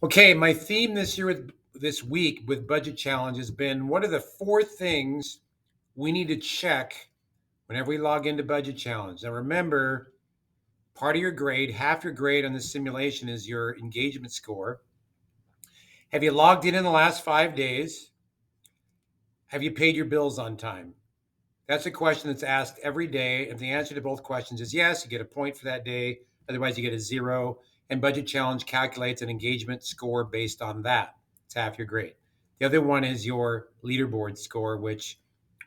Okay, my theme this week with Budget Challenge has been what are the four things we need to check whenever we log into Budget Challenge? Now remember, part of your grade, half your grade on the simulation is your engagement score. Have you logged in the last 5 days? Have you paid your bills on time? That's a question that's asked every day. If the answer to both questions is yes, you get a point for that day. Otherwise, you get a zero. And Budget Challenge calculates an engagement score based on that. It's half your grade. The other one is your leaderboard score, which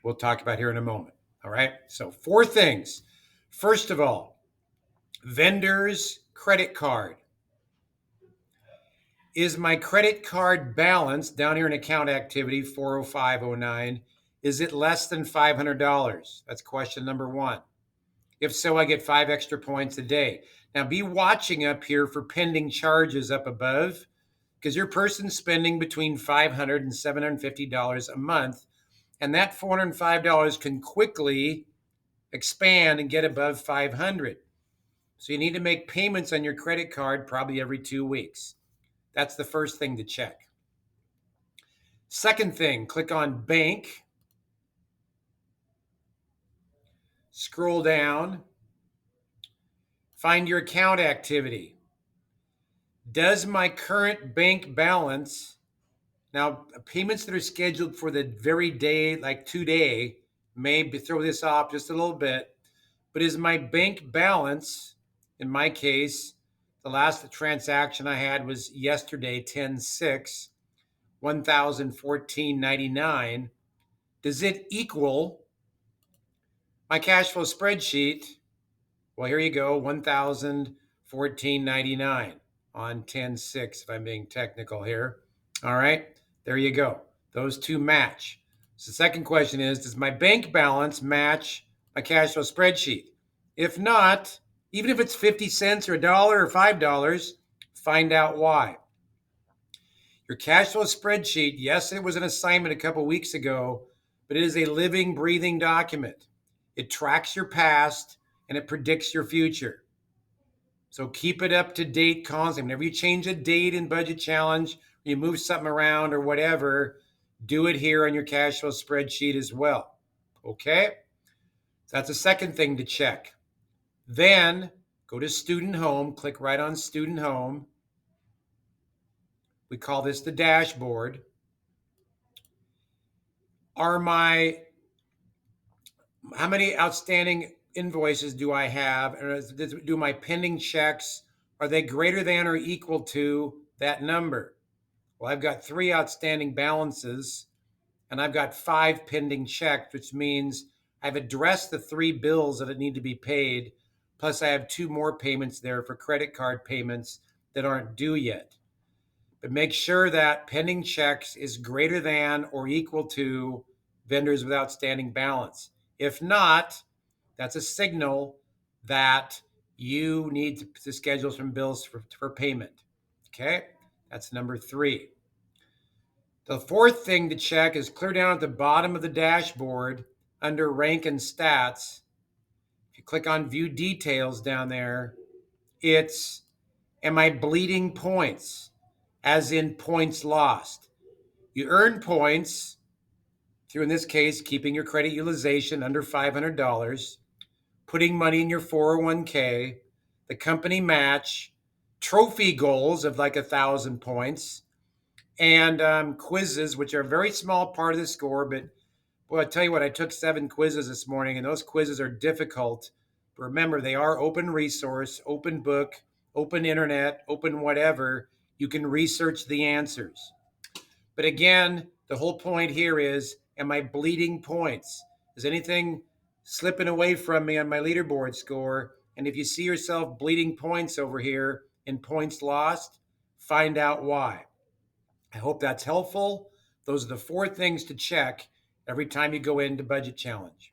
we'll talk about here in a moment. All right. So, four things. First of all, vendor's credit card. Is my credit card balance down here in account activity 40509? Is it less than $500? That's question number one. If so, I get 5 extra points a day. Now be watching up here for pending charges up above because your person's spending between $500 and $750 a month. And that $405 can quickly expand and get above 500. So you need to make payments on your credit card probably every 2 weeks. That's the first thing to check. Second thing, click on bank, scroll down, find your account activity. Does my current bank balance, now payments that are scheduled for the very day, like today, may throw this off just a little bit, but is my bank balance, in my case, the last transaction I had was yesterday, 10/6, 1,014.99. Does it equal my cash flow spreadsheet? Well, here you go, 1,014.99 on 10/6, if I'm being technical here. All right, there you go. Those two match. So the second question is, does my bank balance match my cash flow spreadsheet? If not, even if it's 50 cents or a dollar or $5, find out why. Your cash flow spreadsheet, yes, it was an assignment a couple weeks ago, but it is a living, breathing document. It tracks your past and it predicts your future. So keep it up to date constantly. Whenever you change a date in Budget Challenge, you move something around or whatever, do it here on your cash flow spreadsheet as well. Okay? So that's the second thing to check. Then go to Student Home, click right on Student Home. We call this the dashboard. How many outstanding invoices do I have? And do my pending checks, are they greater than or equal to that number? Well, I've got 3 outstanding balances and I've got 5 pending checks, which means I've addressed the 3 bills that need to be paid. Plus, I have 2 more payments there for credit card payments that aren't due yet. But make sure that pending checks is greater than or equal to vendors with outstanding balance. If not, that's a signal that you need to schedule some bills for payment. Okay, that's number 3. The fourth thing to check is clear down at the bottom of the dashboard under rank and stats. If you click on view details down there, it's am I bleeding points, as in points lost. You earn points through, in this case, keeping your credit utilization under $500, putting money in your 401k, the company match, trophy goals of like 1,000 points, and quizzes, which are a very small part of the score. But boy, I tell you what, I took 7 quizzes this morning, and those quizzes are difficult. But remember, they are open resource, open book, open internet, open whatever. You can research the answers. But again, the whole point here is, am I bleeding points? Is anything slipping away from me on my leaderboard score? And if you see yourself bleeding points over here in points lost, find out why. I hope that's helpful. Those are the 4 things to check every time you go into Budget Challenge.